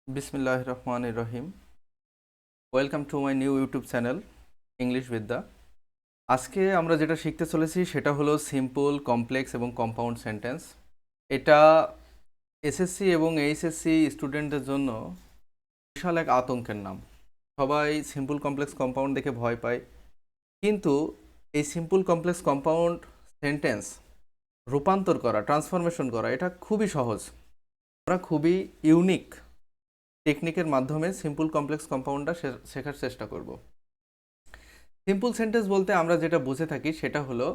Bismillahir Rahmanir Rahim. Welcome to my new YouTube channel English Vidya. আজকে আমরা যেটা শিখতে চলেছি সেটা হলো সিম্পল, কমপ্লেক্স এবং কম্পাউন্ড সেন্টেন্স। এটা এসএসসি এবং এইচএসসি স্টুডেন্টদের জন্য বিশাল এক আতঙ্কের নাম। সবাই সিম্পল, কমপ্লেক্স, কম্পাউন্ড দেখে ভয় পায়, কিন্তু এই সিম্পল, কমপ্লেক্স, কম্পাউন্ড সেন্টেন্স রূপান্তর করা, ট্রান্সফরমেশন করা এটা খুবই সহজ। আমরা খুবই ইউনিক টেকনিকের মাধ্যমে সিম্পল, কমপ্লেক্স, কম্পাউন্ডটা শেখার চেষ্টা করব। সিম্পল সেন্টেন্স বলতে আমরা যেটা বুঝে থাকি সেটা হলো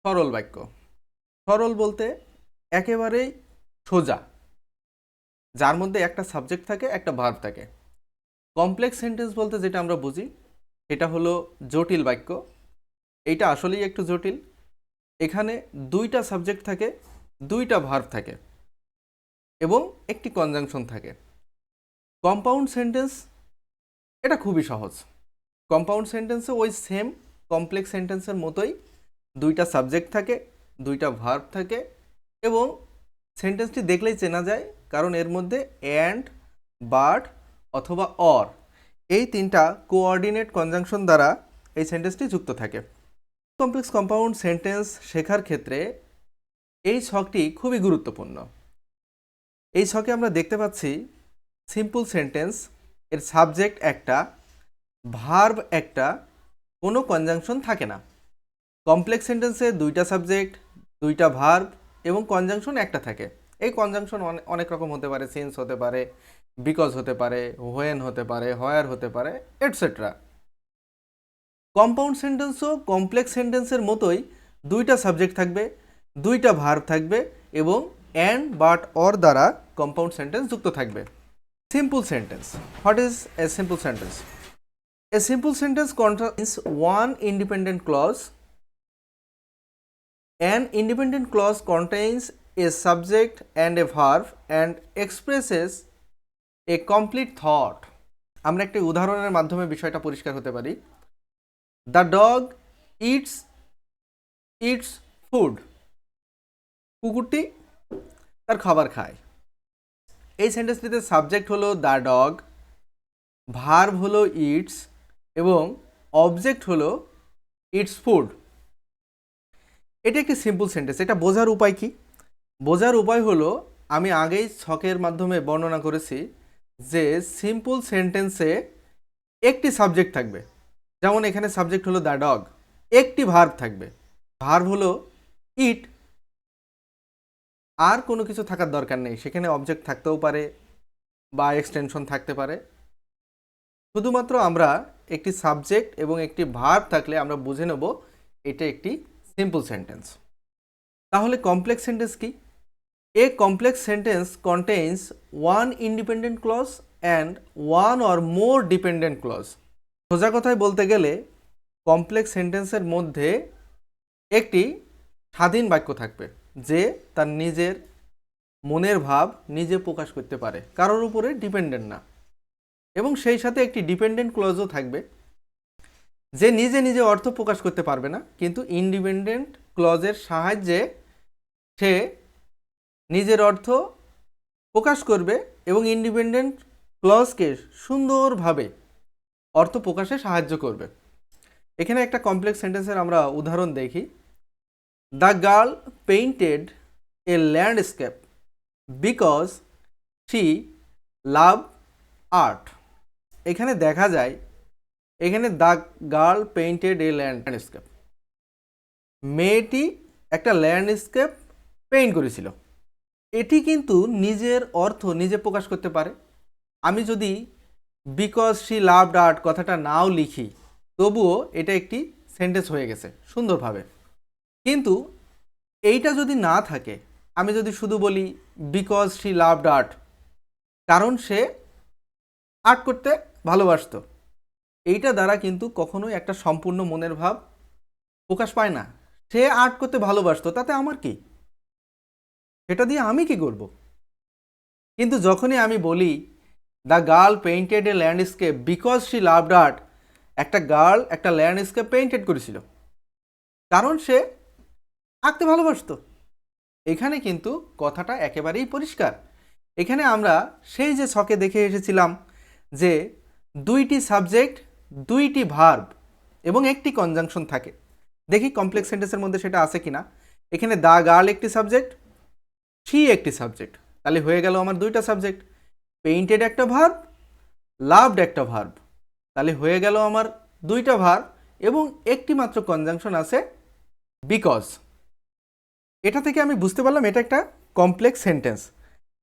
সরল বাক্য। সরল বলতে একেবারেই সোজা, যার মধ্যে একটা সাবজেক্ট থাকে, একটা ভার্ব থাকে। কমপ্লেক্স সেন্টেন্স বলতে যেটা আমরা বুঝি সেটা হলো জটিল বাক্য। এইটা আসলেই একটু জটিল। এখানে দুইটা সাবজেক্ট থাকে, দুইটা ভার্ব থাকে এবং একটি কনজাংশন থাকে। কম্পাউন্ড সেন্টেন্স এটা খুবই সহজ। কম্পাউন্ড সেন্টেন্সে ওই সেম কমপ্লেক্স সেন্টেন্সের মতোই দুইটা সাবজেক্ট থাকে, দুইটা ভার্ব থাকে এবং সেন্টেন্সটি দেখলেই চেনা যায়, কারণ এর মধ্যে অ্যান্ড, বাট অথবা অর এই তিনটা কোঅর্ডিনেট কনজাংশন দ্বারা এই সেন্টেন্সটি যুক্ত থাকে। কমপ্লেক্স কম্পাউন্ড সেন্টেন্স শেখার ক্ষেত্রে এই ছকটি খুবই গুরুত্বপূর্ণ। এই ছকে আমরা দেখতে পাচ্ছি সিম্পল সেন্টেন্স এর সাবজেক্ট একটা, ভার্ব একটা, কোনো কনজাংশন থাকে না। কমপ্লেক্স সেন্টেন্সে দুইটা সাবজেক্ট, দুইটা ভার্ব এবং কনজাংশন একটা থাকে। এই কনজাংশন অনেক রকম হতে পারে, সিন্স হতে পারে, বিকজ হতে পারে, হোয়েন হতে পারে, হোয়ার হতে পারে, এটসেট্রা। কম্পাউন্ড সেন্টেন্সও কমপ্লেক্স সেন্টেন্সের মতোই দুইটা সাবজেক্ট থাকবে, দুইটা ভার্ব থাকবে এবং অ্যান্ড, বাট, অর দ্বারা কম্পাউন্ড সেন্টেন্স যুক্ত থাকবে। Simple sentence. What is a simple sentence? A simple sentence contains one independent clause. An independent clause contains a subject and a verb and expresses a complete thought. আমরা একটি উদাহরণের মাধ্যমে বিষয়টা পরিষ্কার হতে পারি। The dog eats food. কুকুরটি তার খাবার খায়। এই সেন্টেন্সটিতে সাবজেক্ট হলো দ্য ডগ, ভার্ব হলো ইটস এবং অবজেক্ট হলো ইটস ফুড। এটা একটি সিম্পল সেন্টেন্স। এটা বোঝার উপায় কি? বোঝার উপায় হলো, আমি আগেই ছকের মাধ্যমে বর্ণনা করেছি যে সিম্পল সেন্টেন্সে একটি সাবজেক্ট থাকবে। যেমন এখানে সাবজেক্ট হলো দ্য ডগ, একটি ভার্ব থাকবে, ভার্ব হলো ইট, আর কোনো কিছু থাকার দরকার নেই। সেখানে অবজেক্ট থাকতেও পারে বা এক্সটেনশন থাকতে পারে। শুধুমাত্র আমরা একটি সাবজেক্ট এবং একটি ভার্ব থাকলে আমরা বুঝে নেব এটা একটি সিম্পল সেন্টেন্স। তাহলে কমপ্লেক্স সেন্টেন্স কি? A complex sentence contains one independent clause and one or more dependent clause. সোজা কথায় বলতে গেলে কমপ্লেক্স সেন্টেন্সের মধ্যে একটি স্বাধীন বাক্য থাকবে, যে তার নিজের মনের ভাব নিজে প্রকাশ করতে পারে, কারোর উপরে ডিপেন্ডেন্ট না। এবং সেই সাথে একটি ডিপেন্ডেন্ট ক্লজও থাকবে, যে নিজে নিজে অর্থ প্রকাশ করতে পারবে না, কিন্তু ইন্ডিপেন্ডেন্ট ক্লজের সাহায্যে সে নিজের অর্থ প্রকাশ করবে এবং ইন্ডিপেন্ডেন্ট ক্লজকে সুন্দরভাবে অর্থ প্রকাশে সাহায্য করবে। এখানে একটা কমপ্লেক্স সেন্টেন্সের আমরা উদাহরণ দেখি। The girl painted a landscape because she love art. এখানে দেখা যায়, এখানে the girl painted a landscape, মেয়েটি একটা ল্যান্ডস্কেপ পেইন্ট করেছিল। এটি কিন্তু নিজের অর্থ নিজে প্রকাশ করতে পারে। আমি যদি বিকজ শি লাভড আর্ট কথাটা নাও লিখি, তবুও এটা একটি সেন্টেন্স হয়ে গেছে সুন্দরভাবে। কিন্তু এইটা যদি না থাকে, আমি যদি শুধু বলি বিকজ শি লাভড আর্ট, কারণ সে আর্ট করতে ভালোবাসত, এইটা দ্বারা কিন্তু কখনোই একটা সম্পূর্ণ মনের ভাব প্রকাশ পায় না। সে আর্ট করতে ভালোবাসতো, তাতে আমার কি? সেটা দিয়ে আমি কি করব? কিন্তু যখনই আমি বলি the girl painted a landscape because she loved art, একটা গার্ল একটা ল্যান্ডস্কেপ পেইন্টেড করেছিল কারণ সে আঁকতে ভালোবাসতো। এখানে কিন্তু কথাটা একেবারেই পরিষ্কার। এখানে আমরা সেই যে ছকে দেখে এসেছিলাম যে দুইটি সাবজেক্ট, দুইটি ভার্ব এবং একটি কনজাংশন থাকে। দেখি কমপ্লেক্স সেন্টেন্সের মধ্যে সেটা আছে কিনা। এখানে দ্য গার্ল একটি সাবজেক্ট, শি একটি সাবজেক্ট, তাহলে হয়ে গেল আমার দুইটা সাবজেক্ট। পেইন্টেড একটা ভার্ব, লাভড একটা ভার্ব, তাহলে হয়ে গেল আমার দুইটা ভার্ব এবং একটি মাত্র কনজাংশন আছে বিকজ। এটা থেকে আমি বুঝতে পারলাম এটা একটা কমপ্লেক্স সেন্টেন্স।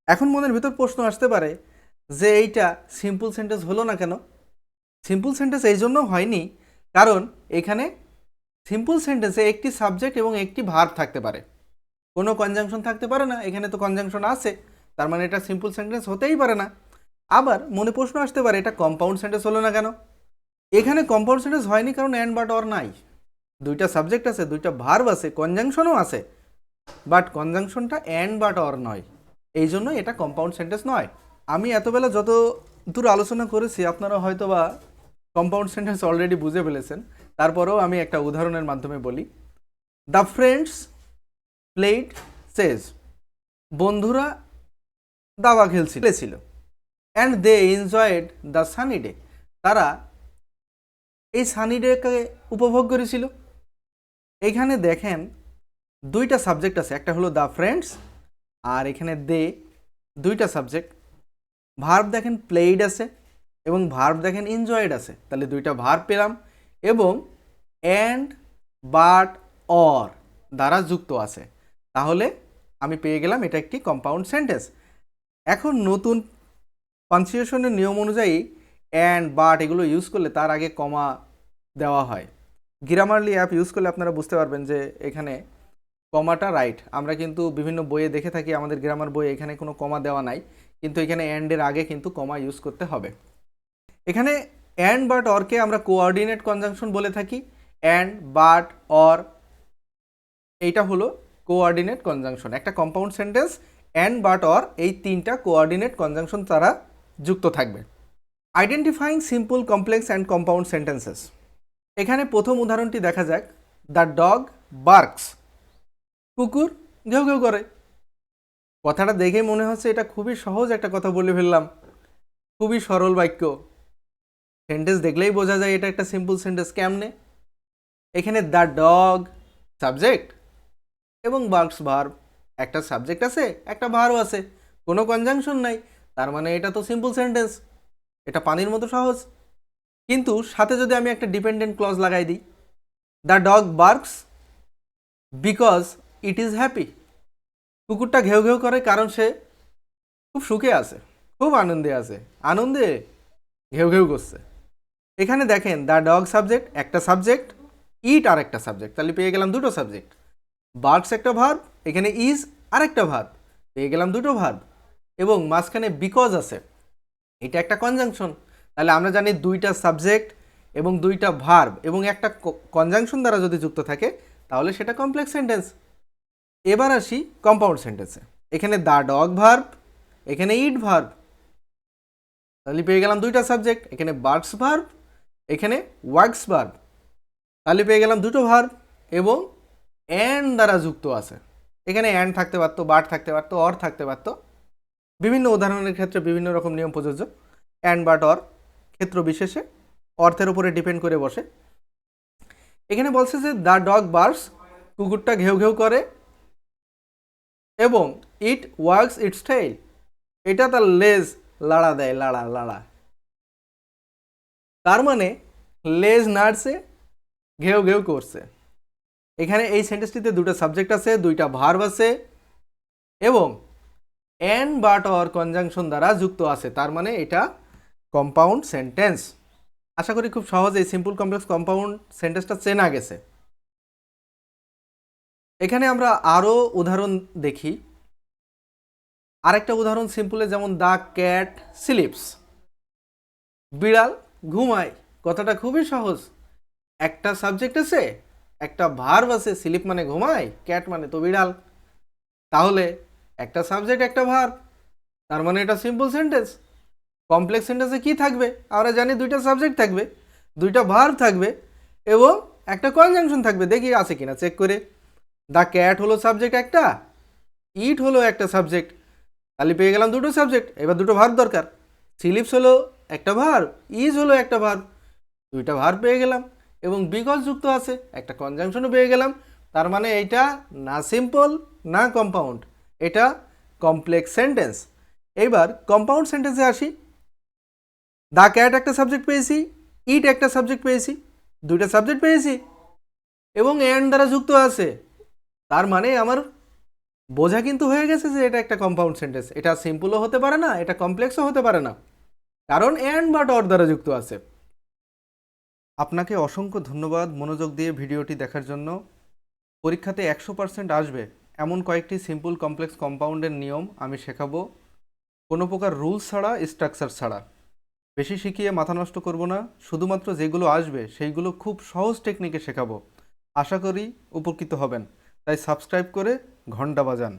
এখন মনের ভিতর প্রশ্ন আসতে পারে যে এইটা সিম্পল সেন্টেন্স হলো না কেন? সিম্পল সেন্টেন্স এই জন্য হয়নি কারণ এখানে সিম্পল সেন্টেন্সে একটি সাবজেক্ট এবং একটি ভার্ব থাকতে পারে, কোনো কনজাংশন থাকতে পারে না। এখানে তো কনজাংশন আছে, তার মানে এটা সিম্পল সেন্টেন্স হতেই পারে না। আবার মনে প্রশ্ন আসতে পারে এটা কম্পাউন্ড সেন্টেন্স হলো না কেন? এখানে কম্পাউন্ড সেন্টেন্স হয়নি কারণ অ্যান্ড বাট অর নাই, দুইটা সাবজেক্ট আছে, দুইটা ভার্ব আছে, কনজাংশনও আছে, বাট কনজাংশনটা অ্যান্ড বাট অর নয়, এই জন্য এটা কম্পাউন্ড সেন্টেন্স নয়। আমি এতবেলা যত দূর আলোচনা করেছি আপনারা হয়তো বা কম্পাউন্ড সেন্টেন্স অলরেডি বুঝে ফেলেছেন, তারপরেও আমি একটা উদাহরণের মাধ্যমে বলি। দ্য ফ্রেন্ডস প্লেড চেস, বন্ধুরা দাবা খেলছিল। And they enjoyed the sunny day, তারা এই সানি ডেকে উপভোগ করেছিল। এখানে দেখেন দুইটা সাবজেক্ট আছে, একটা হলো দ্য ফ্রেন্ডস আর এখানে দে, দুইটা সাবজেক্ট। ভার্ব দেখেন প্লেইড আছে এবং ভার্ব দেখেন এনজয়েড আছে, তাহলে দুইটা ভার্ব পেলাম এবং অ্যান্ড বাট অর দ্বারা যুক্ত আছে, তাহলে আমি পেয়ে গেলাম এটা একটি কম্পাউন্ড সেন্টেন্স। এখন নতুন পাঞ্চুয়েশনের নিয়ম অনুযায়ী অ্যান্ড বাট এগুলো ইউজ করলে তার আগে কমা দেওয়া হয়। গ্রামারলি অ্যাপ ইউজ করলে আপনারা বুঝতে পারবেন যে এখানে কমাটা রাইট। আমরা কিন্তু বিভিন্ন বইয়ে দেখে থাকি আমাদের গ্রামার বইয়ে এখানে কোনো কমা দেওয়া নাই, কিন্তু এখানে অ্যান্ডের আগে কিন্তু কমা ইউজ করতে হবে। এখানে অ্যান্ড বাট অরকে আমরা কোঅর্ডিনেট কনজাংশন বলে থাকি। অ্যান্ড বাট অর এইটা হলো কোঅর্ডিনেট কনজাংশন। একটা compound sentence and but or এই তিনটা কোঅর্ডিনেট কনজাংশন তারা যুক্ত থাকবে। Identifying simple, complex and compound sentences. এখানে প্রথম উদাহরণটি দেখা যাক। দ্য ডগ বার্কস, কুকুর ঘেউ ঘেউ করে। কথাটা দেখে মনে হচ্ছে এটা খুবই সহজ একটা কথা বলে ফেললাম, খুবই সরল বাক্য। সেন্টেন্স দেখলেই বোঝা যায় এটা একটা সিম্পল সেন্টেন্স। কেমনে? এখানে দ্য ডগ সাবজেক্ট এবং বার্কস ভার্ব, একটা সাবজেক্ট আছে একটা ভার্ব আছে, কোনো কনজাংশন নাই, তার মানে এটা তো সিম্পল সেন্টেন্স, এটা পানির মতো সহজ। কিন্তু সাথে যদি আমি একটা ডিপেন্ডেন্ট ক্লজ লাগাই দিই, the dog barks because it is happy, কুকুরটা ঘেউ ঘেউ করে কারণ সে খুব সুখে আছে, খুব আনন্দে আছে, আনন্দে ঘেউ ঘেউ করছে। এখানে দেখেন দ্য ডগ সাবজেক্ট একটা সাবজেক্ট, ইট আর একটা সাবজেক্ট, তাহলে পেয়ে গেলাম দুটো সাবজেক্ট। বার্কস একটা ভার্ব, এখানে ইজ আর একটা ভার্ব, পেয়ে গেলাম দুটো ভার্ব এবং মাঝখানে বিকজ আছে, এটা একটা কনজাংশন। তাহলে আমরা জানি দুইটা সাবজেক্ট এবং দুইটা ভার্ব এবং একটা কনজাংশন দ্বারা যদি যুক্ত থাকে তাহলে সেটা কমপ্লেক্স সেন্টেন্স। এবার আসি কম্পাউন্ড সেন্টেন্সে। এখানে দ্য ডগ ভার্ব, এখানে ইট ভার্ব, তাহলে পেয়ে গেলাম দুইটা সাবজেক্ট। এখানে বার্কস ভার্ব, এখানে ওয়ার্কস ভার্ব, তাহলে পেয়ে গেলাম দুটো ভার্ব এবং অ্যান্ড দ্বারা যুক্ত আছে। এখানে অ্যান্ড থাকতে পারতো, বাট থাকতে পারতো, অর থাকতে পারতো, বিভিন্ন উদাহরণের ক্ষেত্রে বিভিন্ন রকম নিয়ম প্রযোজ্য। অ্যান্ড বাট অর ক্ষেত্র বিশেষে অর্থের উপরে ডিপেন্ড করে বসে। এখানে বলছে যে দ্য ডগ বার্কস, কুকুরটা ঘেউ ঘেউ করে এবং ইট ওয়ার্কস ইটস টেইল, এটা তার লেজ লাড়া দেয়, লাড়া লাড়া, তার মানে লেজ নাড়ছে, ঘেউ ঘেউ করছে। এখানে এই সেন্টেন্সটিতে দুটো সাবজেক্ট আছে, দুইটা ভার্ব আছে এবং অ্যান্ড বাট অর কনজাংশন দ্বারা যুক্ত আছে, তার মানে এটা কম্পাউন্ড সেন্টেন্স। আশা করি খুব সহজে সিম্পল, কমপ্লেক্স, কম্পাউন্ড সেন্টেন্সটা চেনা গেছে। এখানে আমরা আরও উদাহরণ দেখি। আরেকটা উদাহরণ সিম্পলে, যেমন দ্য ক্যাট স্লিপস, বিড়াল ঘুমায়। কথাটা খুবই সহজ, একটা সাবজেক্ট আছে একটা ভার্ব আছে, স্লিপ মানে ঘুমায়, ক্যাট মানে তো বিড়াল, তাহলে একটা সাবজেক্ট একটা ভার্ব, তার মানে এটা সিম্পল সেন্টেন্স। কমপ্লেক্স সেন্টেন্সে কি থাকবে? আমরা জানি দুইটা সাবজেক্ট থাকবে, দুইটা ভার্ব থাকবে এবং একটা কনজাংশন থাকবে। দেখি আছে কিনা চেক করে। দ্য ক্যাট হলো সাবজেক্ট একটা, ইট হলো একটা সাবজেক্ট, তাহলে পেয়ে গেলাম দুটো সাবজেক্ট, এবার দুটো ভার্ব দরকার। সি লিভস হলো একটা ভার্ব, ইজ হলো একটা ভার্ব, দুইটা ভার্ব পেয়ে গেলাম এবং বিকজ যুক্ত আছে, একটা কনজাংশনও পেয়ে গেলাম। তার মানে এইটা না সিম্পল না কম্পাউন্ড, এটা কমপ্লেক্স সেন্টেন্স। এইবার কম্পাউন্ড সেন্টেন্সে আসি। দ্য ক্যাট একটা সাবজেক্ট পেয়েছি, ইট একটা সাবজেক্ট পেয়েছি, দুইটা সাবজেক্ট পেয়েছি এবং অ্যান্ড দ্বারা যুক্ত আছে। তার মানে আমার বোঝা কিন্তু হয়ে গেছে যে এটা একটা কম্পাউন্ড সেন্টেন্স। এটা সিম্পলও হতে পারে না, এটা কমপ্লেক্সও হতে পারে না, কারণ অ্যান্ড বা ডট দ্বারা যুক্ত আছে। আপনাকে অসংখ্য ধন্যবাদ মনোযোগ দিয়ে ভিডিওটি দেখার জন্য। পরীক্ষাতে 100% আসবে এমন কয়েকটি সিম্পল কমপ্লেক্স কম্পাউন্ডের নিয়ম আমি শেখাবো, কোনো প্রকার রুলস ছাড়া, স্ট্রাকচার ছাড়া। বেশি শিখিয়ে মাথা নষ্ট করব না, শুধুমাত্র যেগুলো আসবে সেইগুলো খুব সহজ টেকনিকে শেখাবো। আশা করি উপকৃত হবেন, তাই সাবস্ক্রাইব করে ঘন্টা বাজান।